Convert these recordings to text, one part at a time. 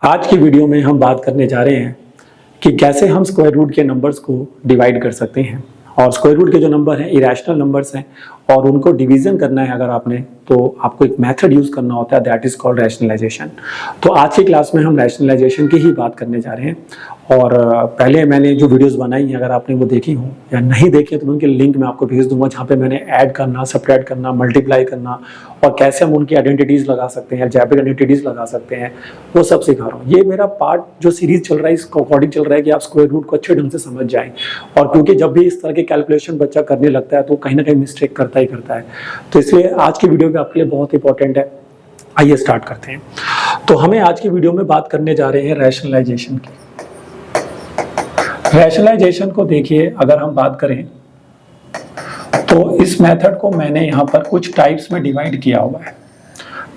आज की वीडियो में हम बात करने जा रहे हैं कि कैसे हम स्क्वायर रूट के नंबर्स को डिवाइड कर सकते हैं। और स्क्वायर रूट के जो नंबर हैं इरेशनल नंबर्स हैं और उनको डिवीजन करना है अगर आपने, तो आपको एक मेथड यूज करना होता है, दैट इज कॉल्ड रैशनलाइजेशन। तो आज की क्लास में हम रैशनलाइजेशन की ही बात करने जा रहे हैं। और पहले मैंने जो वीडियोस बनाई हैं अगर आपने वो देखी हो या नहीं देखी तो उनके लिंक मैं आपको भेज दूंगा, जहाँ पे मैंने ऐड करना, सबट्रैक्ट करना, मल्टीप्लाई करना और कैसे हम उनकी आइडेंटिटीज लगा सकते हैं, अलजेब्रिक आइडेंटिटीज लगा सकते हैं, वो सब सिखा रहा हूँ। ये मेरा पार्ट जो सीरीज चल रहा है इसको अकॉर्डिंग चल रहा है कि आप स्क्वायर रूट को अच्छे ढंग से समझ जाएं। और क्योंकि जब भी इस तरह के कैलकुलेशन बच्चा करने लगता है तो कहीं ना कहीं मिस्टेक करता ही करता है, तो इसलिए आज की वीडियो भी आपके लिए बहुत इंपॉर्टेंट है। आइए स्टार्ट करते हैं। तो हमें आज की वीडियो में बात करने जा रहे हैं रैशनलाइजेशन की। रैशनलाइजेशन को देखिए, अगर हम बात करें तो इस मेथड को मैंने यहाँ पर कुछ टाइप्स में डिवाइड किया हुआ है।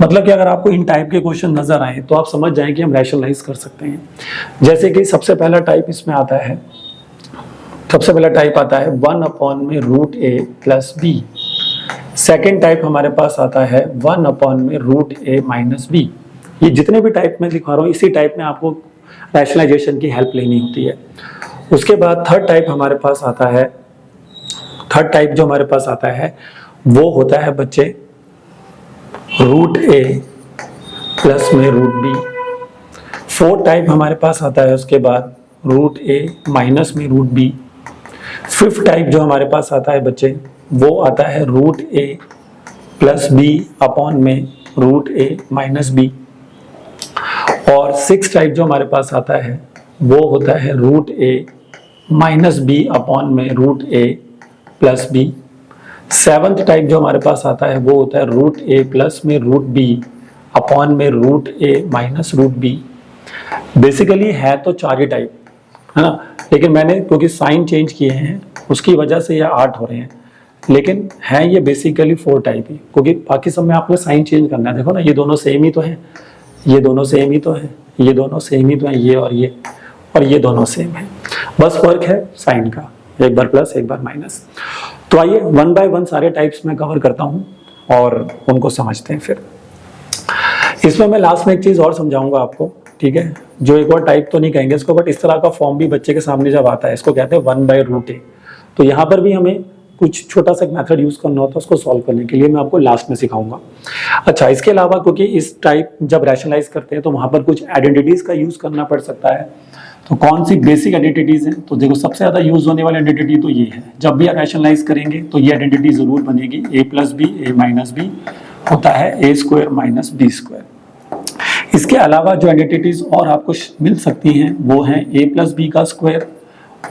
मतलब कि अगर आपको इन टाइप के क्वेश्चन नजर आए तो आप समझ जाएं कि हम रैशनलाइज कर सकते हैं। जैसे कि सबसे पहला टाइप इसमें आता है, सबसे पहला टाइप आता है 1/√a plus b। Second type हमारे पास आता है 1/√a माइनस b। ये जितने भी टाइप में दिखा रहा हूँ इसी टाइप में आपको रैशनलाइजेशन की हेल्प लेनी होती है। उसके बाद थर्ड टाइप हमारे पास आता है, थर्ड टाइप जो हमारे पास आता है वो होता है बच्चे √a प्लस में √b। फोर्थ टाइप हमारे पास आता है उसके बाद √a माइनस में √b। फिफ्थ टाइप जो हमारे पास आता है बच्चे वो आता है √a प्लस b अपॉन में √a माइनस b। और सिक्स टाइप जो हमारे पास आता है वो होता है √a माइनस b अपॉन में √a plus b। Seventh type जो हमारे पास आता है वो होता है √a प्लस में √b अपॉन में √a माइनस √b। बेसिकली है तो चार ही टाइप है ना, लेकिन मैंने क्योंकि साइन चेंज किए हैं उसकी वजह से ये 8 हो रहे हैं, लेकिन है ये बेसिकली 4 टाइप ही, क्योंकि बाकी सब में आपको साइन चेंज करना है। देखो ना, ये दोनों सेम ही तो हैं, ये दोनों सेम ही तो हैं, ये दोनों सेम ही तो हैं, ये और ये दोनों सेम है, बस फर्क है साइन का, एक बार प्लस एक बार माइनस। तो आइए वन बाय वन सारे टाइप्स में कवर करता हूं और उनको समझते हैं। फिर इसमें मैं लास्ट में एक चीज और समझाऊंगा आपको, ठीक है, जो एक और टाइप तो नहीं कहेंगे इसको, बट इस तरह का फॉर्म भी बच्चे के सामने जब आता है इसको कहते हैं 1/√a। तो यहाँ पर भी हमें कुछ छोटा सा मेथड यूज करना होता है, उसको सॉल्व करने के लिए मैं आपको लास्ट में सिखाऊंगा। अच्छा, इसके अलावा क्योंकि इस टाइप जब रैशनलाइज करते हैं तो वहां पर कुछ आइडेंटिटीज का यूज करना पड़ सकता है। तो कौन सी बेसिक आइडेंटिटीज हैं? तो देखो, सबसे ज्यादा यूज होने वाली आइडेंटिटी तो ये है, जब भी आप रैशनलाइज करेंगे तो ये आइडेंटिटी जरूर बनेगी, a plus B A minus B होता है a² माइनस b²। इसके अलावा जो आइडेंटिटीज और आपको मिल सकती हैं वो हैं a प्लस बी का स्क्वायर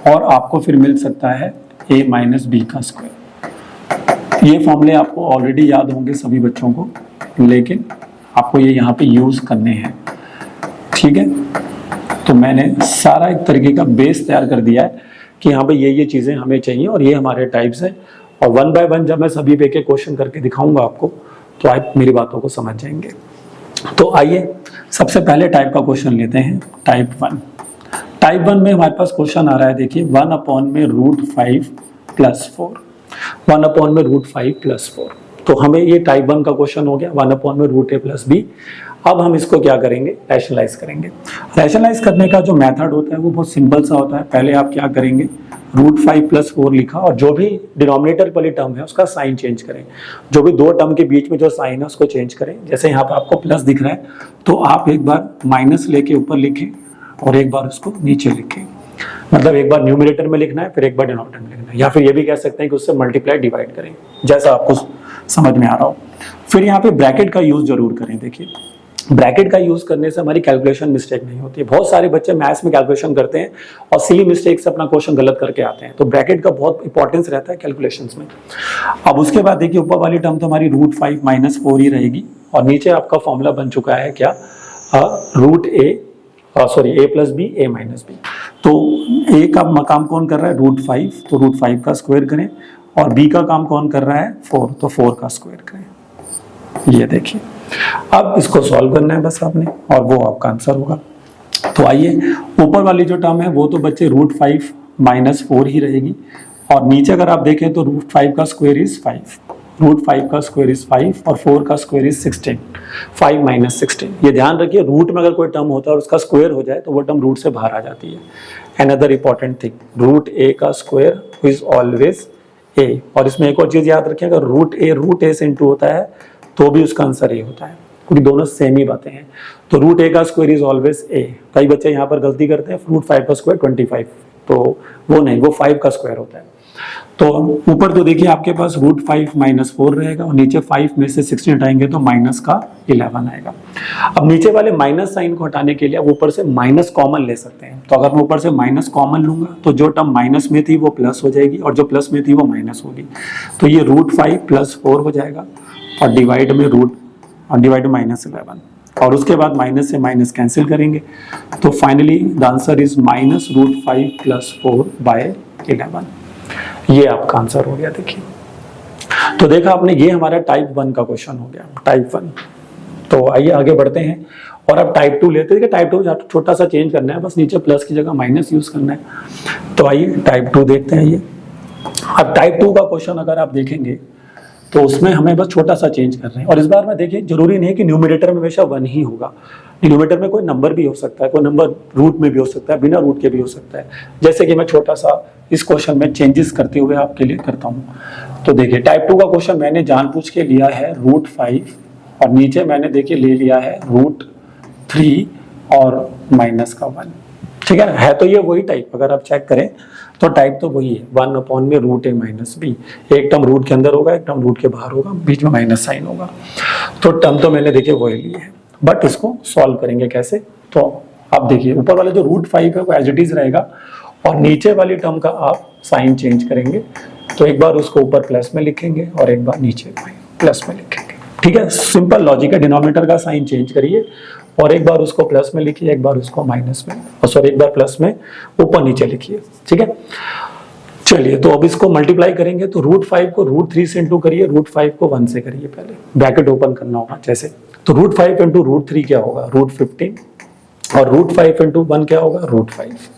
और आपको फिर मिल सकता है a माइनस बी का स्क्वायर। ये फॉर्मूले आपको ऑलरेडी याद होंगे सभी बच्चों को, लेकिन आपको ये यहाँ पे यूज करने हैं, ठीक है। तो मैंने सारा एक तरीके का बेस तैयार कर दिया है कि यहाँ पे ये चीजें हमें चाहिए और ये हमारे टाइप्स हैं। और वन बाय वन जब मैं सभी पे के क्वेश्चन करके दिखाऊंगा आपको तो आप मेरी बातों को समझ जाएंगे। तो आइए सबसे पहले टाइप का क्वेश्चन लेते हैं, टाइप 1। टाइप 1 में हमारे पास क्वेश्चन आ रहा है, देखिए 1/√5 प्लस 4, 1/√5 प्लस 4। तो हमें ये टाइप 1 का क्वेश्चन हो गया, 1/√a प्लस b। अब हम इसको क्या करेंगे, रैशनलाइज करेंगे। रैशनलाइज करने का जो मेथड होता है वो बहुत सिंपल सा होता है। पहले आप क्या करेंगे, √5 प्लस 4 लिखा और जो भी डिनोमिनेटर वाली टर्म है उसका साइन चेंज करें, जो भी दो टर्म के बीच में जो साइन है उसको चेंज करें। जैसे यहाँ पे आपको प्लस दिख रहा है तो आप एक बार माइनस लेके ऊपर लिखें और एक बार उसको नीचे लिखें, मतलब एक बार न्यूमरेटर में लिखना है फिर एक बार डिनोमिनेटर में लिखना है, या फिर ये भी कह सकते हैं कि उससे मल्टीप्लाई डिवाइड करें, जैसा आपको समझ में आ रहा हो। फिर यहाँ पे ब्रैकेट का यूज जरूर करें। देखिए, ब्रैकेट का यूज करने से हमारी कैलकुलेशन मिस्टेक नहीं होती है। बहुत सारे बच्चे मैथ्स में कैलकुलेशन करते हैं और सिली मिस्टेक से अपना क्वेश्चन गलत करके आते हैं, तो ब्रैकेट का बहुत इंपॉर्टेंस रहता है कैलकुलेशंस में। अब उसके बाद देखिए, ऊपर वाली टर्म तो हमारी √5 माइनस 4 ही रहेगी और नीचे आपका फॉर्मूला बन चुका है क्या, a plus B A minus B. तो a का काम कौन कर रहा है, √5, तो √5 का स्क्वायर करें, और b का काम कौन कर रहा है, 4, तो 4 का स्क्वायर करें। ये देखिए, अब इसको सॉल्व करना है बस आपने और वो आपका आंसर होगा। तो आइए, ऊपर वाली जो टर्म है वो तो बच्चे √5 माइनस 4 ही रहेगी और नीचे अगर आप देखें तो √5 का स्क्वायर इज 5, रूट 5 का स्क्वायर इज 5 और 4 का स्क्वायर इज 16, 5 माइनस 16। ये ध्यान रखिए, रूट में अगर कोई टर्म होता है और उसका स्क्वायर हो जाए तो वो टर्म रूट से बाहर आ जाती है। अनदर इंपॉर्टेंट थिंग, रूट ए का स्क्वायर इज ऑलवेज ए। और इसमें एक और चीज याद रखिए, अगर रूट ए से इंटू होता है तो भी उसका आंसर ए होता है, क्योंकि दोनों सेम ही बातें हैं। तो रूट ए का स्क्वायर इज ऑलवेज ए। कई बच्चे यहाँ पर गलती करते हैं, रूट 5 का स्क्वायर 25, तो वो नहीं, वो 5 का स्क्वायर होता है। तो ऊपर तो देखिए आपके पास रूट 5 माइनस 4 रहेगा और नीचे 5 में से 16 हटाएंगे तो माइनस का 11 आएगा। अब नीचे वाले माइनस साइन को हटाने के लिए आप ऊपर से माइनस कॉमन ले सकते हैं। तो अगर मैं ऊपर से माइनस कॉमन लूंगा तो जो टर्म माइनस में थी वो प्लस हो जाएगी और जो प्लस में थी वो माइनस होगी। तो ये रूट 5 प्लस 4 हो जाएगा और डिवाइड में माइनस 11, और उसके बाद माइनस से माइनस कैंसिल करेंगे। तो finally the answer is minus root 5 plus 4 by 11। ये आपका आंसर हो गया। देखिए, तो देखा आपने, ये हमारा टाइप 1 का क्वेश्चन हो गया, टाइप 1। तो आइए आगे बढ़ते हैं और अब टाइप 2 लेते हैं। टाइप 2 छोटा सा चेंज करना है, बस नीचे प्लस की जगह माइनस यूज करना है। तो आइए टाइप 2 देखते हैं। ये अब टाइप 2 का क्वेश्चन अगर आप देखेंगे तो उसमें हमें बस छोटा सा चेंज कर रहे हैं। और इस बार में देखिए, जरूरी नहीं है कि न्यूमरेटर में हमेशा 1 ही होगा। न्यूमरेटर में कोई नंबर भी हो सकता है, कोई नंबर रूट में भी हो सकता है, बिना रूट के भी हो सकता है। जैसे कि मैं छोटा सा इस क्वेश्चन में चेंजेस करते हुए आपके लिए करता हूँ। तो देखिए, टाइप 2 का क्वेश्चन मैंने जानबूझ के लिया है रूट 5 और नीचे मैंने देखिए ले लिया है रूट 3 और माइनस का 1। ठीक है तो ये वही टाइप, अगर आप चेक करें तो टाइप तो वही है, 1 अपॉन में रूट ए माइनस बी। एक टर्म रूट के अंदर होगा, एक टर्म रूट के बाहर होगा, बीच में माइनस साइन होगा। तो टर्म तो मैंने देखिए वही ली है, बट इसको सॉल्व करेंगे कैसे। तो आप देखिए, ऊपर वाले जो रूट 5 है वो एज इट इज रहेगा और नीचे वाली टर्म का आप साइन चेंज करेंगे। तो एक बार उसको ऊपर प्लस में लिखेंगे और एक बार नीचे प्लस में लिखेंगे। ठीक है, सिंपल लॉजिक है। डिनोमिनेटर का साइन चेंज करिए और एक बार उसको प्लस में लिखिए, एक बार उसको माइनस में, और सॉरी एक बार प्लस में ऊपर नीचे लिखिए। ठीक है, चलिए तो अब इसको मल्टीप्लाई करेंगे। तो रूट 5 को रूट 3 से इंटू करिए, रूट 5 को 1 से करिए। पहले ब्रैकेट ओपन करना होगा जैसे, तो रूट 5 इंटू रूट 3 क्या होगा, रूट 15, और रूट 5 इंटू 1 क्या होगा, रूट 5।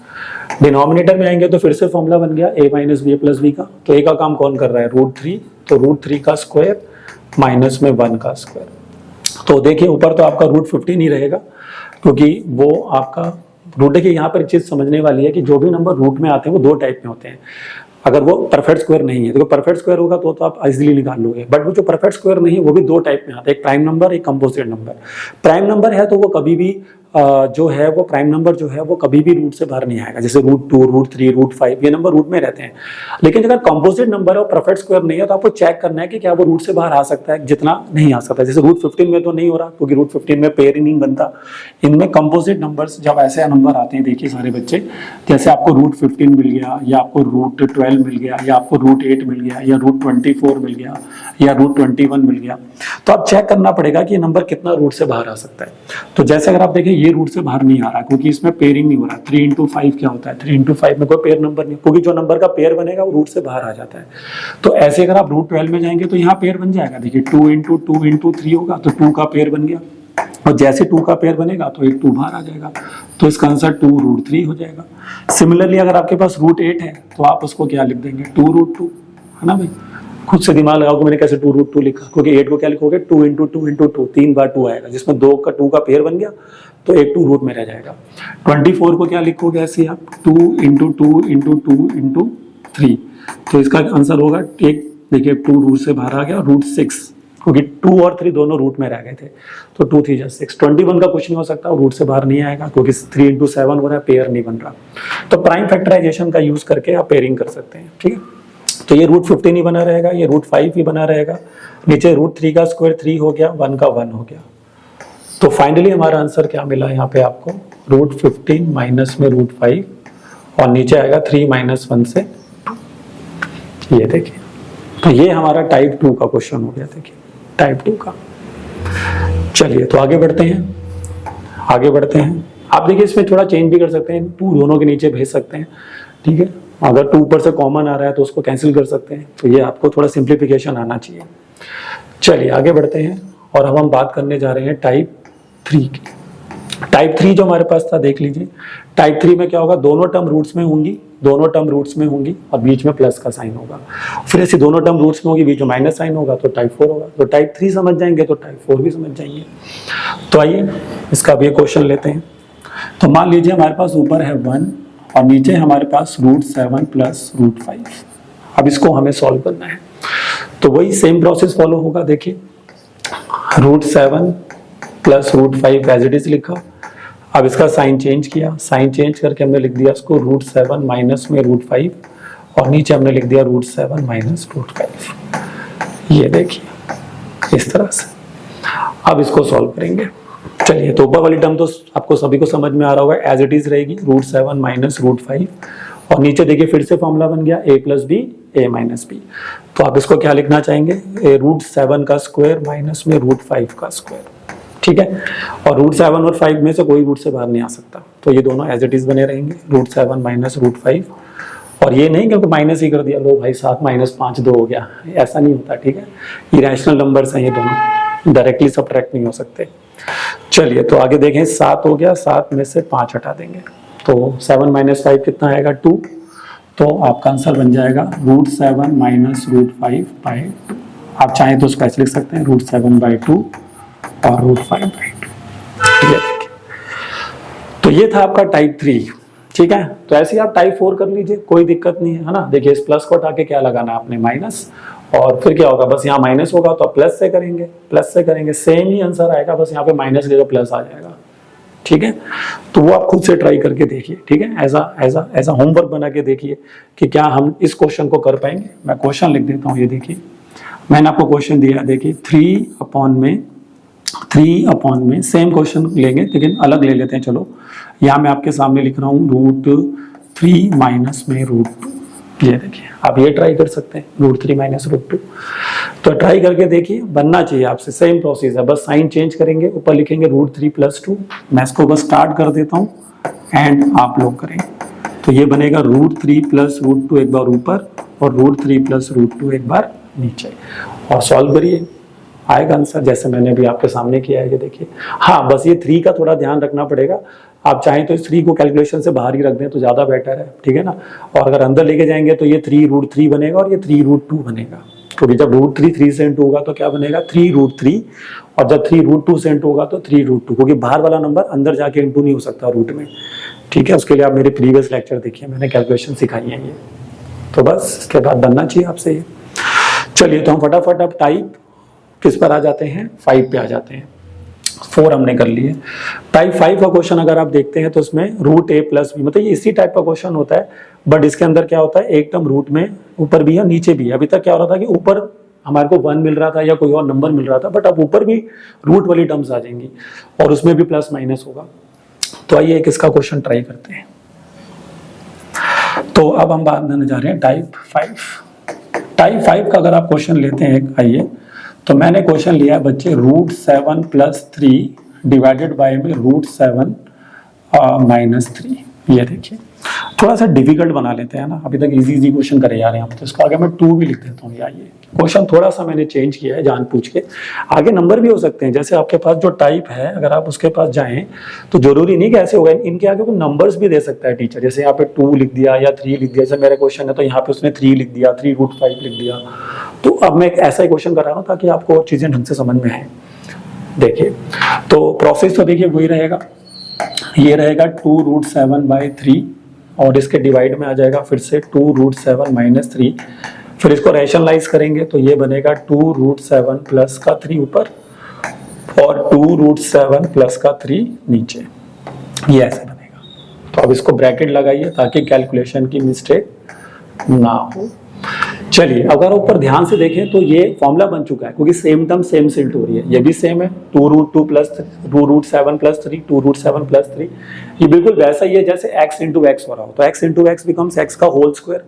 डिनोमिनेटर में आएंगे तो फिर से फॉर्मूला बन गया a minus B plus B का। तो a का काम कौन कर रहा है, रूट 3, तो रूट 3 का स्क्वायर माइनस में 1 का स्क्वायर। तो देखिए ऊपर तो आपका रूट 15 ही रहेगा, क्योंकि वो आपका रूट, देखिए यहाँ पर एक चीज समझने वाली है कि जो भी नंबर रूट में आते हैं वो 2 टाइप में होते हैं। अगर वो परफेक्ट स्क्वायर नहीं है, देखो परफेक्ट स्क्वायर होगा तो आप इजीली निकाल लोगे, बट वो जो परफेक्ट स्क्वायर नहीं है वो भी 2 टाइप में आता है, एक प्राइम नंबर, एक कंपोजिट नंबर। प्राइम नंबर है तो वो कभी भी जो है वो प्राइम नंबर जो है वो कभी भी रूट से बाहर नहीं आएगा, जैसे रूट 2, रूट 3, रूट 5, ये नंबर रूट में रहते हैं। लेकिन अगर कंपोजिट नंबर है और परफेक्ट स्क्वायर नहीं है तो आपको चेक करना है कि क्या वो रूट से बाहर आ सकता है, जितना नहीं आ सकता। जैसे रूट 15 में तो नहीं हो रहा, क्योंकि रूट 15 में पेयर ही नहीं बनता। इनमें कंपोजिट नंबर्स जब ऐसे नंबर आते हैं, देखिए सारे बच्चे, जैसे आपको रूट 15 मिल गया, या आपको रूट 12 मिल गया, या आपको रूट 8 मिल गया, या रूट 24 मिल गया, या रूट 21 मिल गया, तो आप चेक करना पड़ेगा कि ये नंबर कितना रूट से बाहर आ सकता है। तो जैसे अगर आप देखें ये रूट से बाहर नहीं आ रहा, क्योंकि इसमें पेयरिंग नहीं हो रहा। 3 इंटू 5 क्या होता है, 3 इंटू 5 में कोई पेयर नंबर नहीं, क्योंकि जो नंबर का पेयर बनेगा वो रूट से बाहर आ जाता है। तो ऐसे अगर आप रूट 12 में जाएंगे तो यहाँ पेयर बन जाएगा। देखिए 2 इंटू 2 इंटू 3 होगा, तो 2 का पेयर बन गया, और जैसे 2 का पेयर बनेगा तो एक 2 बाहर आ जाएगा, तो इसका आंसर 2 रूट 3 हो जाएगा। सिमिलरली अगर आपके पास रूट 8 है तो आप उसको क्या लिख देंगे, 2 रूट 2, है ना भाई। खुद से दिमाग लगाओ कि मैंने कैसे 2 रूट 2 लिखा, क्योंकि 8 को क्या लिखोगे, 2 इंटू 2 इंटू 2, 3 बार 2 आएगा, जिसमें 2 का पेयर बन गया तो एक 2 रूट में रह जाएगा। 24 को क्या लिखोगे ऐसे आप, 2 इंटू 2 इंटू 2 इंटू 3, तो इसका आंसर होगा, एक देखिए 2 रूट से बाहर आ गया, रूट 6, क्योंकि 2 और 3 दोनों रूट में रह गए थे, तो 2 3 जा 6। 21 का कुछ नहीं हो सकता, रूट से बाहर नहीं आएगा, क्योंकि 3 इंटू 7 हो रहा है, पेयर नहीं बन रहा। तो प्राइम फैक्टराइजेशन का यूज करके आप पेयरिंग कर सकते हैं। ठीक है, तो ये रूट 15 ही बना रहेगा, ये रूट 5 ही बना रहेगा, नीचे रूट 3 का स्क्वायर 3 हो गया, 1 का 1 हो गया। तो फाइनली हमारा आंसर क्या मिला यहाँ पे आपको, रूट 15 माइनस में रूट 5, और नीचे आएगा 3 माइनस 1 से 2। ये देखिए, तो ये हमारा टाइप 2 का क्वेश्चन हो गया। देखिए टाइप 2 का। चलिए तो आगे बढ़ते हैं। आप देखिए इसमें थोड़ा चेंज भी कर सकते हैं, 2 दोनों के नीचे भेज सकते हैं। ठीक है, अगर 2 ऊपर से कॉमन आ रहा है तो उसको कैंसिल कर सकते हैं। तो ये आपको थोड़ा सिंप्लीफिकेशन आना चाहिए। चलिए आगे बढ़ते हैं और अब हम बात करने जा रहे हैं टाइप 3 की। टाइप 3 जो हमारे पास था, देख लीजिए। टाइप 3 में क्या होगा, दोनों टर्म रूट्स में होंगी, दोनों टर्म रूट्स में होंगी और बीच में प्लस का साइन होगा। फिर ऐसी दोनों टर्म रूट्स में होगी, बीच में माइनस साइन होगा, तो टाइप 4 होगा। तो टाइप 3 समझ जाएंगे तो टाइप 4 भी समझ जाएंगे। तो आइए इसका भी क्वेश्चन लेते हैं। तो मान लीजिए हमारे पास ऊपर है 1 और नीचे हमारे पास √7 प्लस √5। अब इसको हमें सॉल्व करना है, तो वही सेम प्रोसेस फॉलो होगा। देखिए √7 प्लस √5 एज इट इज लिखा। अब इसका साइन चेंज किया, साइन चेंज करके हमने लिख दिया इसको √7 माइनस में √5 और नीचे हमने लिख दिया √7 माइनस √5। ये देखिए इस तरह से। अब इसको सॉल्व करेंगे। चलिए, तो ऊपर वाली टर्म तो आपको सभी को समझ में आ रहा होगा, एज इट इज रहेगी √7 माइनस √5 और नीचे देखिए फिर से फॉर्मूला बन गया a plus B a minus B. तो आप इसको क्या लिखना चाहेंगे, √7 का स्क्वायर माइनस में √5 का स्क्वायर, ठीक है। और √7 और 5 में से कोई रूट से बाहर नहीं आ सकता, तो ये दोनों एज इट इज बने रहेंगे √7 माइनस √5। और ये नहीं क्योंकि माइनस ही कर दिया, लो भाई 7 माइनस 5 2 हो गया, ऐसा नहीं होता, ठीक है। इरेशनल नंबर्स हैं ये दोनों, डायरेक्टली सब्ट्रैक्ट नहीं हो सकते। चलिए, तो आगे देखें, 7 हो गया, 7 में से 5 हटा देंगे तो 7 माइनस 5 कितना आएगा 2। तो आपका आंसर बन जाएगा √7 माइनस √5 बाई 2। आप चाहें तो उसको ऐसे लिख सकते हैं √7/2 और √5/2। ये देखिए, तो ये था आपका टाइप 3, ठीक है। तो ऐसे ही आप टाइप 4 कर लीजिए, कोई दिक्कत नहीं है ना। देखिए इस प्लस को हटा के क्या लगाना है आपने, माइनस, और फिर क्या होगा, बस यहाँ माइनस होगा तो आप प्लस से करेंगे, प्लस से करेंगे, सेम ही आंसर आएगा, बस यहाँ पे माइनस ले तो प्लस आ जाएगा, ठीक है। तो वो आप खुद से ट्राई करके देखिए, ठीक है। ऐसा होमवर्क बना के देखिए कि क्या हम इस क्वेश्चन को कर पाएंगे। मैं क्वेश्चन लिख देता हूँ, ये देखिए मैंने आपको क्वेश्चन दिया, देखिए 3 में सेम क्वेश्चन लेंगे लेकिन अलग ले लेते हैं। चलो यहाँ मैं आपके सामने लिख रहा हूँ √3 माइनस में √2। ये देखिए, आप ये ट्राई कर सकते हैं √3 माइनस √2। तो ट्राई करके देखिए, बनना चाहिए आपसे, सेम प्रोसेस है, बस साइन चेंज करेंगे, ऊपर लिखेंगे √3 प्लस 2। मैं इसको बस स्टार्ट कर देता हूँ एंड आप लोग करेंगे। तो ये बनेगा √3 प्लस √2 एक बार ऊपर और √3 प्लस √2 एक बार नीचे, और सॉल्व करिए, आएगा आंसर जैसे मैंने भी आपके सामने किया है। ये देखिए, हाँ बस ये 3 का थोड़ा ध्यान रखना पड़ेगा। आप चाहें तो इस 3 को कैलकुलेशन से बाहर ही रख दें तो ज़्यादा बेटर है, ठीक है ना। और अगर अंदर लेके जाएंगे तो ये 3√3 बनेगा और ये 3√2 बनेगा, क्योंकि जब √3 3 से इंटू होगा तो क्या बनेगा 3√3, और जब 3√2 से इंटू होगा तो 3√2, क्योंकि बाहर वाला नंबर अंदर जाके इंटू नहीं हो सकता रूट में, ठीक है। उसके लिए आप मेरे प्रीवियस लेक्चर देखिए, मैंने कैलकुलेशन सिखाई है ये। तो बस इसके बाद बनना चाहिए आपसे ये। चलिए, तो हम फटाफट अब टाइप किस पर आ जाते हैं, 5 पे आ जाते हैं। 4 हमने कर लिए। टाइप 5 का क्वेश्चन अगर आप देखते हैं तो उसमें √a प्लस b, मतलब ये इसी टाइप का क्वेश्चन होता है, बट इसके अंदर क्या होता है, एक टर्म रूट में ऊपर भी है नीचे भी है। अभी तक क्या हो रहा था कि ऊपर हमारे को 1 मिल रहा था या कोई और नंबर मिल रहा था, बट अब ऊपर भी रूट वाली टर्म्स आ जाएंगी और उसमें भी प्लस माइनस होगा। तो आइए एक इसका क्वेश्चन ट्राई करते हैं। तो अब हम बात करने जा रहे हैं टाइप 5। टाइप 5 का अगर आप क्वेश्चन लेते हैं, आइए, तो मैंने क्वेश्चन लिया है बच्चे √7 प्लस 3 डिवाइडेड बाय में √7 माइनस 3। ये देखिए, थोड़ा सा डिफिकल्ट बना लेते हैं ना, अभी तक इजी क्वेश्चन करे जा रहे हैं हम, तो इसको आगे मैं 2 भी लिख देता हूँ। आइए, क्वेश्चन थोड़ा सा मैंने चेंज किया है जानबूझ के, आगे नंबर भी हो सकते हैं, जैसे आपके पास जो टाइप है अगर आप उसके पास जाएं तो जरूरी नहीं कि ऐसे होगा, इनके आगे कोई नंबर्स भी दे सकता है टीचर, जैसे यहाँ पे 2 लिख दिया या 3 लिख दिया, जैसे मेरा क्वेश्चन है तो यहाँ पे उसने 3 लिख दिया, 3√5 लिख दिया। तो अब मैं एक ऐसा ही क्वेश्चन कर रहा हूँ ताकि आपको चीजें ढंग से समझ में आए। देखिए, तो प्रोसेस तो देखिए वही रहेगा, ये रहेगा 2√7/3 और इसके डिवाइड में आ जाएगा फिर से 2√7 माइनस 3। फिर इसको रैशनलाइज करेंगे तो ये बनेगा 2√7 प्लस का 3 ऊपर और 2√7 प्लस का 3 नीचे, ये ऐसे बनेगा। तो अब इसको ब्रैकेट लगाइए ताकि कैलकुलेशन की मिस्टेक ना हो। चलिए, अगर ऊपर ध्यान से देखें तो ये फॉर्मूला बन चुका है, क्योंकि सेम टर्म सेम से इंटू हो रही है, ये भी सेम है 2√2 प्लस 2√7 प्लस 3 2√7 प्लस 3। ये बिल्कुल वैसा ही है जैसे x इंटू एक्स हो रहा हो, तो x into x becomes x का होल स्क्वायर,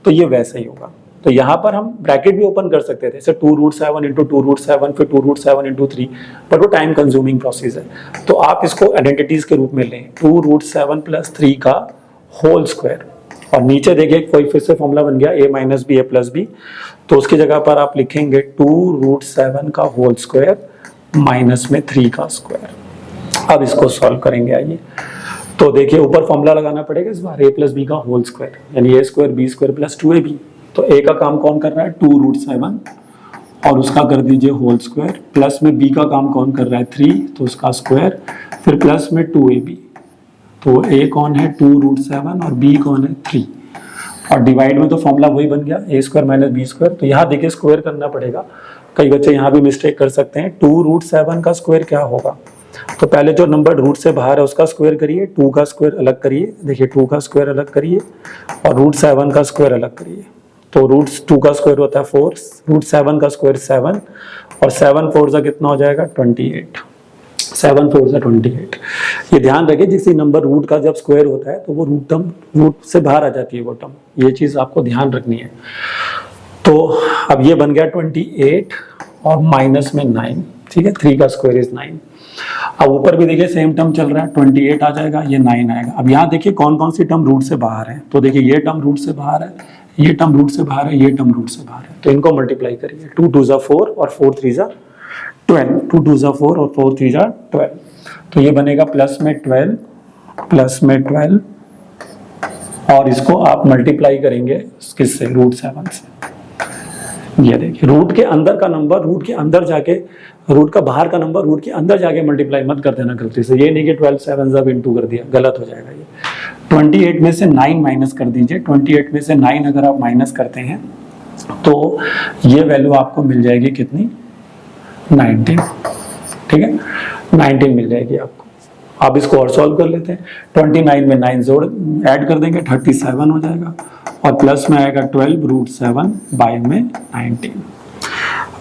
तो ये वैसा ही होगा। तो यहाँ पर हम ब्रैकेट भी ओपन कर सकते थे, जैसे 2√7 इंटू 2√7 फिर 2√7 इंटू 3, पर वो टाइम कंज्यूमिंग प्रोसेस है। तो आप इसको आइडेंटिटीज के रूप में लें, 2√7 प्लस 3 का होल स्क्वायर, और नीचे देखिए कोई फिर से फॉर्मूला बन गया a minus B a plus B, तो उसकी जगह पर आप लिखेंगे 2√7 का होल स्क्वायर माइनस में 3 का स्क्वायर। अब इसको सॉल्व करेंगे। आइए, तो देखिए ऊपर फॉर्मूला लगाना पड़ेगा इस बार, a प्लस बी का होल स्क्वायर, यानी a square B square plus 2ab। तो a का काम कौन कर रहा है 2√7 और उसका कर दीजिए होल स्क्वायर, प्लस में b का काम कौन कर रहा है 3 तो उसका स्क्वायर, फिर प्लस में 2ab। तो a कौन है 2√7 और b कौन है 3, और डिवाइड में तो फॉर्मूला वही बन गया a square minus B square. तो यहाँ देखिए स्क्वायर करना पड़ेगा, कई बच्चे यहाँ भी मिस्टेक कर सकते हैं। 2√7 का स्क्वायर क्या होगा, तो पहले जो नंबर रूट से बाहर है उसका स्क्वायर करिए, 2 का स्क्वायर अलग करिए, देखिए 2 का स्क्वायर अलग करिए और √7 का स्क्वायर अलग करिए। तो √2 का स्क्वायर होता है 4, √7 का स्क्वायर 7 और 7 4 से कितना हो जाएगा 28, 7 4 से 28। ये ध्यान रखिए जिस नंबर रूट का जब स्क्वायर होता है तो वो रूट से बाहर आ जाती है वो टर्म, ये चीज आपको ध्यान रखनी है। तो अब ये बन गया 28 और माइनस में 9, ठीक है, 3 का स्क्वायर इज 9। अब ऊपर भी देखिए सेम टर्म चल रहा है, 28 आ जाएगा, ये 9 आएगा। अब यहाँ देखिए कौन कौन सी टर्म रूट से बाहर है, तो देखिए ये टर्म रूट से बाहर है, ये टर्म रूट से बाहर है, ये टर्म रूट से बाहर है, तो इनको मल्टीप्लाई करिए, 2 2 जा 4 और 4 3 जा 12, 2 2 जा 4 और 4 3 जा 12। तो ये बनेगा प्लस में 12 और इसको आप मल्टीप्लाई करेंगे किससे √7 से। ये देखिए रूट के अंदर का नंबर रूट के अंदर जाके, रूट का बाहर का नंबर रूट के अंदर जाके मल्टीप्लाई मत कर देना गलती से, ये नहीं कि 12 7 जब इंटू कर दिया, गलत हो जाएगा ये। 28 में से 9 माइनस कर दीजिए, 28 में से 9 अगर आप माइनस करते हैं तो ये वैल्यू आपको मिल जाएगी कितनी 19, ठीक है 19 मिल जाएगी आपको। आप इसको और सॉल्व कर लेते हैं, 29 में 9 जोड़ ऐड कर देंगे 37 हो जाएगा और प्लस में आएगा 12 √7 बाय में 19।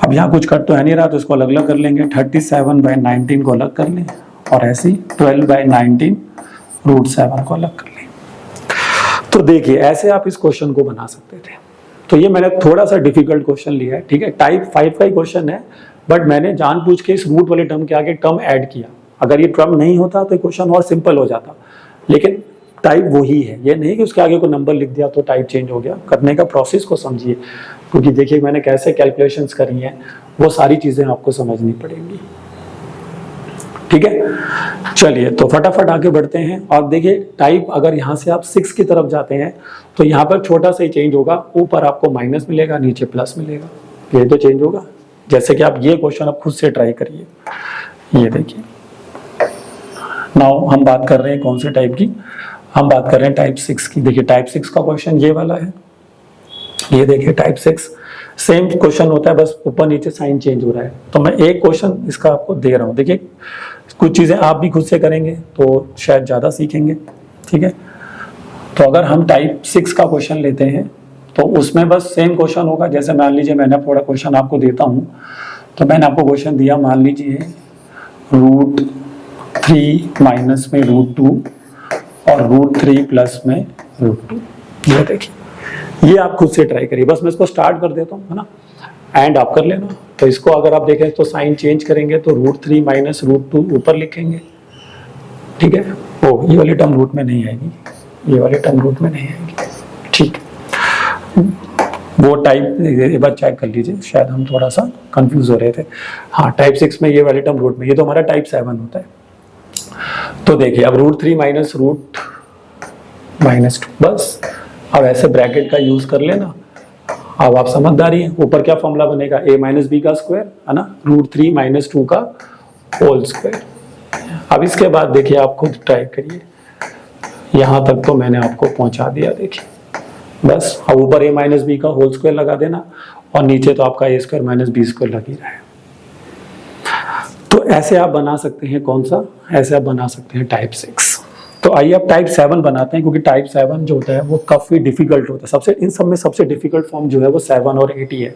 अब यहाँ कुछ कट तो है नहीं रहा तो इसको अलग अलग कर लेंगे, 37 बाय 19 को अलग कर लें और ऐसे ही 12 बाय 19 √7 को अलग कर लें। तो देखिए ऐसे आप इस क्वेश्चन को बना सकते थे। तो ये मैंने थोड़ा सा डिफिकल्ट क्वेश्चन लिया है, ठीक है, टाइप 5 का ही क्वेश्चन है, बट मैंने जानबूझ के इस रूट वाले टर्म के आगे टर्म ऐड किया। अगर ये टर्म नहीं होता तो क्वेश्चन और सिंपल हो जाता, लेकिन टाइप वही है, ये नहीं कि उसके आगे कोई नंबर लिख दिया तो टाइप चेंज हो गया। करने का प्रोसेस को समझिए, क्योंकि देखिए मैंने कैसे कैलकुलेशंस करी हैं वो सारी चीजें आपको समझनी पड़ेंगी, ठीक है। चलिए तो फटाफट आगे बढ़ते हैं। और देखिए टाइप अगर यहाँ से आप 6 की तरफ जाते हैं तो यहाँ पर छोटा सा ही चेंज होगा, ऊपर आपको माइनस मिलेगा नीचे प्लस मिलेगा, ये तो चेंज होगा। जैसे कि आप ये क्वेश्चन आप खुद से ट्राई करिए, ये देखिए। नाउ हम बात कर रहे हैं कौन से टाइप की, हम बात कर रहे हैं टाइप 6 की। देखिए टाइप 6 का क्वेश्चन ये वाला है, ये देखिए टाइप 6 सेम क्वेश्चन होता है, बस ऊपर नीचे साइन चेंज हो रहा है। तो मैं एक क्वेश्चन इसका आपको दे रहा हूँ, देखिए कुछ चीजें आप भी खुद से करेंगे तो शायद ज्यादा सीखेंगे, ठीक है। तो अगर हम टाइप 6 का क्वेश्चन लेते हैं तो उसमें बस सेम क्वेश्चन होगा। जैसे मान लीजिए मैंने थोड़ा क्वेश्चन आपको देता हूँ, तो मैंने आपको क्वेश्चन दिया, मान लीजिए √3 माइनस में √2 और √3 प्लस में √2। ये देखिए, ये आप खुद से ट्राई करिए, बस मैं इसको स्टार्ट कर देता हूँ, है ना, एंड आप कर लेना। तो इसको अगर आप देखें तो साइन चेंज करेंगे तो √3 माइनस √2 ऊपर लिखेंगे, ठीक है। ओ ये वाली टर्म रूट में नहीं आएगी, ये वाली टर्म रूट में नहीं आएगी, ठीक। वो टाइप एक बार चेक कर लीजिए, शायद हम थोड़ा सा कंफ्यूज हो रहे थे। हाँ टाइप 6 में ये वाली टर्म रूट में, ये तो हमारा टाइप 7 होता है। तो देखिए अब √3 माइनस √2 बस अब ऐसे ब्रैकेट का यूज कर लेना। अब आप समझदारी है, ऊपर क्या फॉर्मूला बनेगा a माइनस बी का स्क्वायर, है ना, √3 माइनस 2 का होल स्क्वायर। अब इसके बाद देखिए आप खुद ट्राई करिए, यहां तक तो मैंने आपको पहुंचा दिया, देखिए बस। अब ऊपर a माइनस बी का होल स्क्वायर लगा देना और नीचे तो आपका a square minus B square लग ही रहा है। तो ऐसे आप बना सकते हैं, कौन सा, ऐसे आप बना सकते हैं टाइप 6। तो आइए अब टाइप 7 बनाते हैं, क्योंकि टाइप 7 जो होता है वो काफी डिफिकल्ट होता है। सबसे इन सब में सबसे डिफिकल्ट फॉर्म जो है वो 7 और 8 ही है।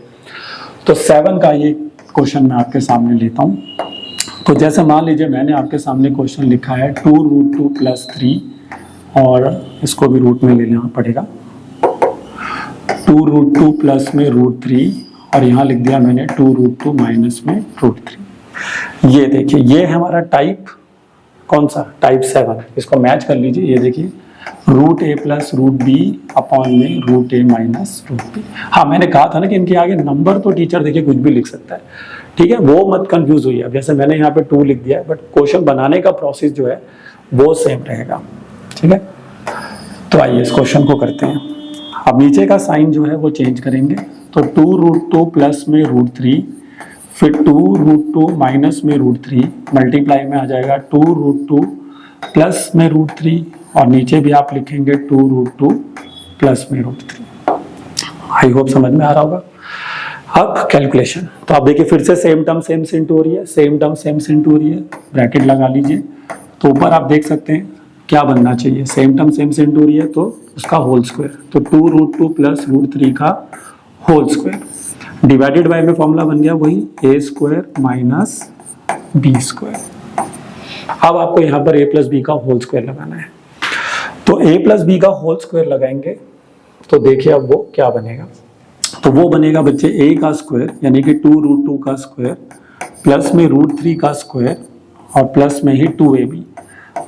तो 7 का ये क्वेश्चन मैं आपके सामने लेता हूँ। तो जैसे मान लीजिए मैंने आपके सामने क्वेश्चन लिखा है 2√2 प्लस 3, और इसको भी रूट में ले लेना पड़ेगा, 2√2 प्लस में √3 और यहाँ लिख दिया मैंने 2√2 माइनस में √3। ये देखिए ये है हमारा टाइप कौन सा, टाइप 7। इसको मैच कर लीजिए, ये देखिए √a प्लस √b अपॉन में √a माइनस √b। हाँ मैंने कहा था ना कि इनके आगे नंबर तो टीचर देखिए कुछ भी लिख सकता है, ठीक है, वो मत कंफ्यूज हुई। अब जैसे मैंने यहाँ पे 2 लिख दिया है, बट क्वेश्चन बनाने का प्रोसेस जो है वो सेम रहेगा, ठीक है, तो आइए इस क्वेश्चन को करते हैं। अब नीचे का साइन जो है वो चेंज करेंगे, तो 2√2 प्लस में √3, फिर 2√2 माइनस में √3, मल्टीप्लाई में आ जाएगा 2√2 प्लस में √3, और नीचे भी आप लिखेंगे 2√2 प्लस में √3। आई होप समझ में आ रहा होगा। अब कैलकुलेशन, तो आप देखिए फिर से सेम टर्म सेम से इंटू हो रही है, सेम टर्म सेम से इंटू हो रही है, ब्रैकेट लगा लीजिए। तो ऊपर आप देख सकते हैं क्या बनना चाहिए, सेम टर्म सेम से इंटू हो रही है तो उसका होल स्क्वायर, तो 2√2 प्लस √3 का होल स्क्वायर डिवाइडेड बाय में फॉर्मूला बन गया वही a² माइनस b²। अब आपको यहाँ पर a प्लस बी का होल स्क्वायर लगाना है, तो a प्लस बी का होल स्क्वायर लगाएंगे तो देखिए अब वो क्या बनेगा, तो वो बनेगा बच्चे a का स्क्वायर यानी कि 2√2 का स्क्वायर प्लस में √3 का स्क्वायर और प्लस में ही 2ab।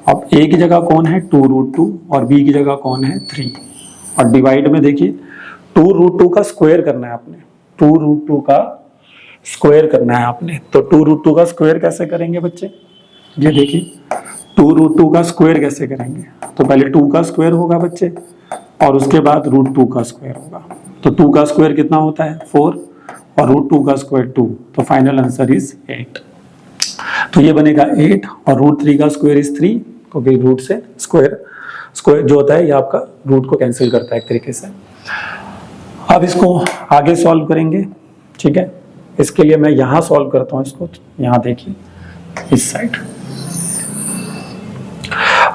अब a की जगह कौन है 2√2 और b की जगह कौन है 3, और डिवाइड में देखिए 2√2 का स्क्वायर करना है आपने, 2√2 का स्क्वायर करना है आपने। तो 2√2 का स्क्वायर कैसे करेंगे बच्चे, ये देखिए 2√2 का स्क्वायर कैसे करेंगे, तो पहले 2 का स्क्वायर होगा बच्चे और उसके बाद √2 का स्क्वायर होगा। तो 2 का स्क्वायर कितना होता है 4 और √2 का स्क्वायर 2, तो फाइनल आंसर इज 8। तो ये बनेगा 8 और √3 का स्क्वायर इज 3, क्योंकि रूट से स्क्वायर जो होता है ये आपका रूट को कैंसिल करता है एक तरीके से। अब इसको आगे सॉल्व करेंगे, ठीक है, इसके लिए मैं यहाँ सॉल्व करता हूँ इसको, यहाँ देखिए इस साइड।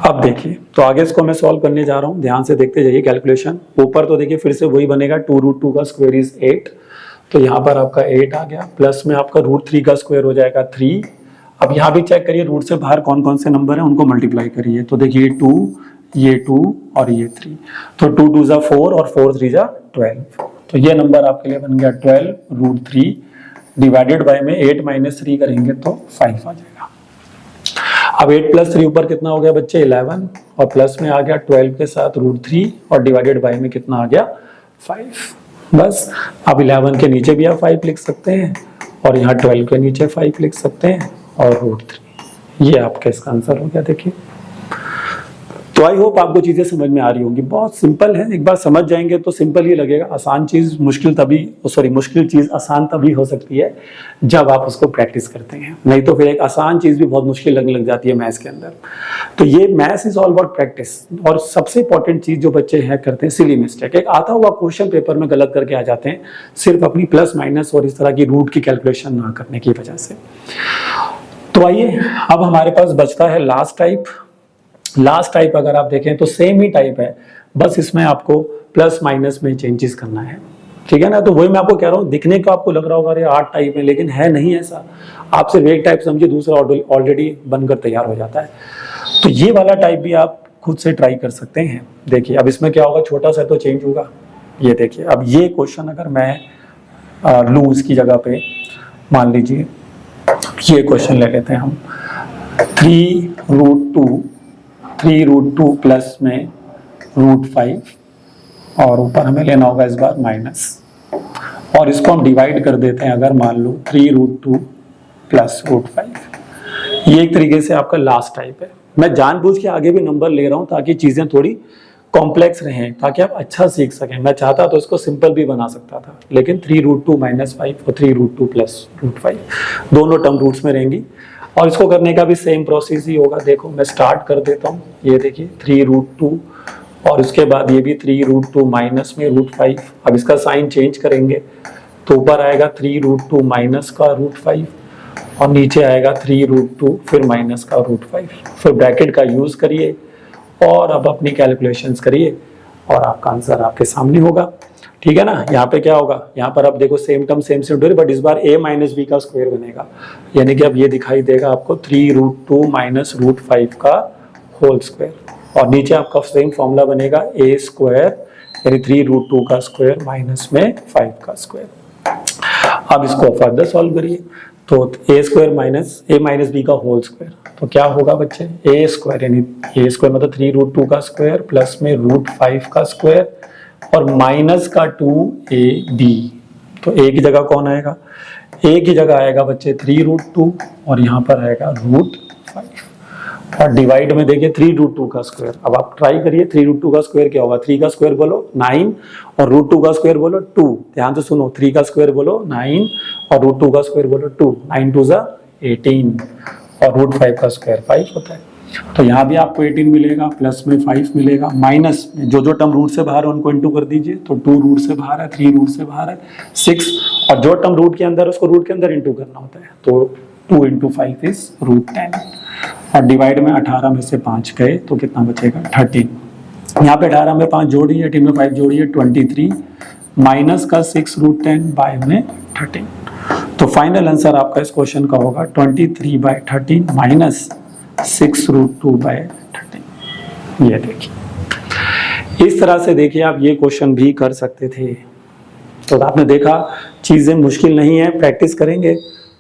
अब देखिए तो आगे इसको मैं सॉल्व करने जा रहा हूँ, ध्यान से देखते जाइए कैलकुलेशन। ऊपर तो देखिए फिर से वही बनेगा 2√2 का स्क्वायर इज 8, तो यहाँ पर आपका 8 आ गया, प्लस में आपका √3 का स्क्वायर हो जाएगा 3। अब यहाँ भी चेक करिए रूट से बाहर कौन कौन से नंबर हैं उनको मल्टीप्लाई करिए, तो देखिए 2, ये 2 और ये 3, तो 2 2 जा 4 और 4 3 जा 12, तो ये नंबर आपके लिए बन गया 12√3 डिवाइडेड बाय में 8 माइनस 3 करेंगे तो 5 आ जाएगा। अब 8 प्लस 3 ऊपर कितना हो गया बच्चे 11, और प्लस में आ गया 12 के साथ √3 और डिवाइडेड बाय में कितना आ गया 5। बस अब 11 के नीचे भी आप 5 लिख सकते हैं और यहाँ 12 के नीचे 5 लिख सकते हैं और √3, ये आपका इसका आंसर हो गया। देखिए तो आई होप आपको चीजें समझ में आ रही होंगी, बहुत सिंपल है, एक बार समझ जाएंगे तो सिंपल ही लगेगा। आसान चीज मुश्किल चीज आसान तभी हो सकती है जब आप उसको प्रैक्टिस करते हैं, नहीं तो फिर एक आसान चीज भी बहुत मुश्किल लगने लग जाती है मैथ्स के अंदर। तो ये maths is all about practice, और सबसे इंपॉर्टेंट चीज जो बच्चे हैं करते हैं सिली मिस्टेक, एक आता हुआ क्वेश्चन पेपर में गलत करके आ जाते हैं सिर्फ अपनी प्लस माइनस और इस तरह की रूट की कैलकुलेशन ना करने की वजह से। तो आइए अब हमारे पास बचता है लास्ट टाइप अगर आप देखें तो सेम ही टाइप है, बस इसमें आपको प्लस माइनस में चेंजेस करना है, ठीक है ना। तो वही मैं आपको कह रहा हूँ, दिखने को आपको लग रहा होगा अरे 8 टाइप है, लेकिन है नहीं ऐसा। आप सिर्फ एक टाइप समझिए, दूसरा ऑलरेडी बनकर तैयार हो जाता है। तो ये वाला टाइप भी आप खुद से ट्राई कर सकते हैं। देखिए अब इसमें क्या होगा, छोटा सा तो चेंज होगा। ये देखिए अब ये क्वेश्चन अगर मैं लूँ इसकी जगह पे, मान लीजिए ये क्वेश्चन ले लेते हैं हम, 3√2 प्लस में √5 और ऊपर हमें लेना होगा इस बार माइनस, और इसको हम डिवाइड कर देते हैं अगर मान लो 3√2 प्लस √5। ये एक तरीके से आपका लास्ट टाइप है। मैं जानबूझ के आगे भी नंबर ले रहा हूं ताकि चीजें थोड़ी कॉम्प्लेक्स रहें, ताकि आप अच्छा सीख सकें। मैं चाहता तो इसको सिंपल भी बना सकता था, लेकिन 3√2 माइनस 5 और 3√2 प्लस √5 दोनों टर्म रूट्स में रहेंगी, और इसको करने का भी सेम प्रोसेस ही होगा। देखो मैं स्टार्ट कर देता हूँ, ये देखिए 3√2 और उसके बाद ये भी 3√2 माइनस में √5। अब इसका साइन चेंज करेंगे तो ऊपर आएगा 3√2 माइनस का √5 और नीचे आएगा 3√2 फिर माइनस का √5, फिर ब्रैकेट का यूज करिए और अब अपनी कैलकुलेशंस करिए और आपका आंसर आपके सामने होगा, ठीक है ना। यहाँ पे क्या होगा, यहाँ पर आप देखो सेम टर्म सेम से, बट इस बार a माइनस बी का स्क्वायर बनेगा, यानी कि अब ये दिखाई देगा आपको 3√2 माइनस √5 का होल स्क्वायर, और नीचे आपका सेम फॉर्मूला बनेगा a² यानी 3√2 का स्क्वायर माइनस में 5 का स्क्वायर। अब इसको फर्दर सॉल्व करिए तो a² minus a minus B का होल स्क्वायर, तो क्या होगा बच्चे a² यानी a² मतलब 3√2 का स्क्वायर प्लस में √5 का स्क्वायर और माइनस का 2ab। तो a की जगह कौन आएगा, a की जगह आएगा बच्चे 3√2 और यहाँ पर आएगा √5, और डिवाइड में देखिए 3√2 का स्क्वायर। अब आप ट्राई करिए 3√2 का स्क्वायर क्या होगा। 3 का स्क्वायर बोलो 9 और √2 का स्क्वायर बोलो 2। ध्यान से सुनो, 3 का स्क्वायर बोलो 9 और √2 का स्क्वायर बोलो 2। 9 2 ज़ा 18 और √5 का स्क्वायर 5 होता है। तो यहाँ भी आपको 18 मिलेगा, प्लस में 5 मिलेगा, माइनस में जो जो टर्म रूट से बाहर है उनको इंटू कर दीजिए। तो 2 रूट से बाहर है, 3 रूट से बाहर है, 6 और जो टर्म रूट के अंदर है उसको रूट के अंदर इंटू करना होता है। तो 2 × 5 इज √10 और डिवाइड में 18 में से 5 गए तो कितना बचेगा 13। यहाँ पे 18 में 5 जोड़िए, 18 में 5 जोड़िए 23 माइनस का 6 √10 बाय में 13। तो फाइनल आंसर आपका इस क्वेश्चन का होगा 23/13 माइनस 6 √2 बाय 13। ये देखिए, इस तरह से देखिए आप ये क्वेश्चन भी कर सकते थे। तो आपने देखा चीज़ें मुश्किल नहीं है, प्रैक्टिस करेंगे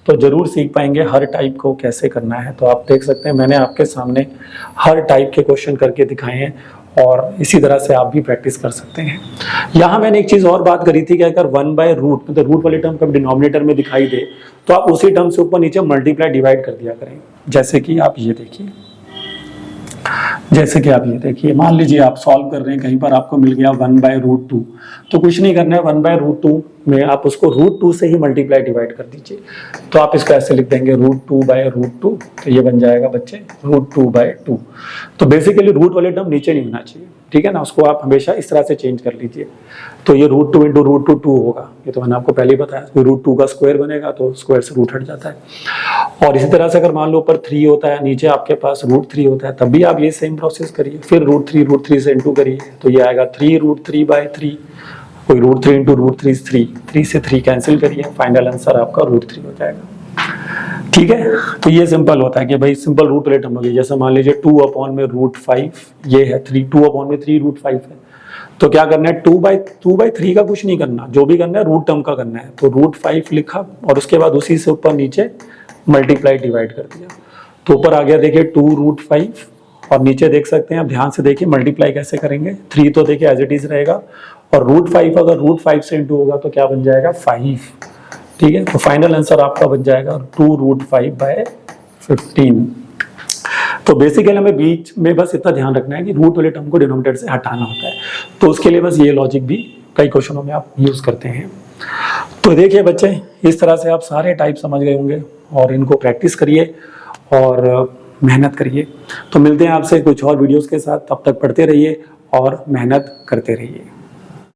तो जरूर सीख पाएंगे हर टाइप को कैसे करना है। तो आप देख सकते हैं मैंने आपके सामने हर टाइप के क्वेश्चन करके दिखाए हैं और इसी तरह से आप भी प्रैक्टिस कर सकते हैं। यहाँ मैंने एक चीज़ और बात करी थी कि अगर 1/रूट मतलब रूट वाली टर्म कब डिनोमिनेटर में दिखाई दे तो आप उसी टर्म से ऊपर नीचे मल्टीप्लाई डिवाइड कर दिया करें। जैसे कि आप ये देखिए, मान लीजिए आप सॉल्व कर रहे हैं, कहीं पर आपको मिल गया 1/√2, तो कुछ नहीं करना है, 1/√2 में आप उसको √2 से ही मल्टीप्लाई डिवाइड कर दीजिए। तो आप इसको ऐसे लिख देंगे √2/√2, तो ये बन जाएगा बच्चे √2/2। तो बेसिकली रूट वाले टर्म नीचे नहीं होना चाहिए, ठीक है ना, उसको आप हमेशा इस तरह से चेंज कर लीजिए। तो ये √2 × √2 2 होगा, ये तो मैंने आपको पहले ही बताया। कोई √2 का स्क्वायर बनेगा तो स्क्वायर से रूट हट जाता है। और इसी तरह से अगर मान लो ऊपर 3 होता है, नीचे आपके पास √3 होता है, तब भी आप ये सेम प्रोसेस करिए। फिर √3 से इंटू करिए तो ये आएगा 3√3/3। कोई √3 × √3 is 3, 3 से 3 कैंसिल करिए, फाइनल आंसर आपका √3 हो जाएगा। ठीक है, तो ये सिंपल होता है कि भाई सिंपल रूट वाले टर्म हो गए। जैसे मान लीजिए 2/√5 ये है 3, 2/3 √5 है। तो क्या करना है, 2/3 का कुछ नहीं करना, जो भी करना है रूट टर्म का करना है। तो √5 लिखा और उसके बाद उसी से ऊपर नीचे मल्टीप्लाई डिवाइड कर दिया। तो ऊपर आ गया देखिए 2√5 और नीचे देख सकते हैं आप, ध्यान से देखिए मल्टीप्लाई कैसे करेंगे। 3 तो देखिए एज इट इज रहेगा और √5 अगर √5 से इंटू होगा तो क्या बन जाएगा 5। ठीक है, तो फाइनल आंसर आपका बन जाएगा 2√5/15। तो बेसिकली हमें बीच में बस इतना ध्यान रखना है कि रूट वाले टर्म को डिनोमिनेटर से हटाना होता है। तो उसके लिए बस ये लॉजिक भी कई क्वेश्चनों में आप यूज करते हैं। तो देखिए बच्चे, इस तरह से आप सारे टाइप समझ गए होंगे और इनको प्रैक्टिस करिए और मेहनत करिए। तो मिलते हैं आपसे कुछ और वीडियोस के साथ, तब तक पढ़ते रहिए और मेहनत करते रहिए।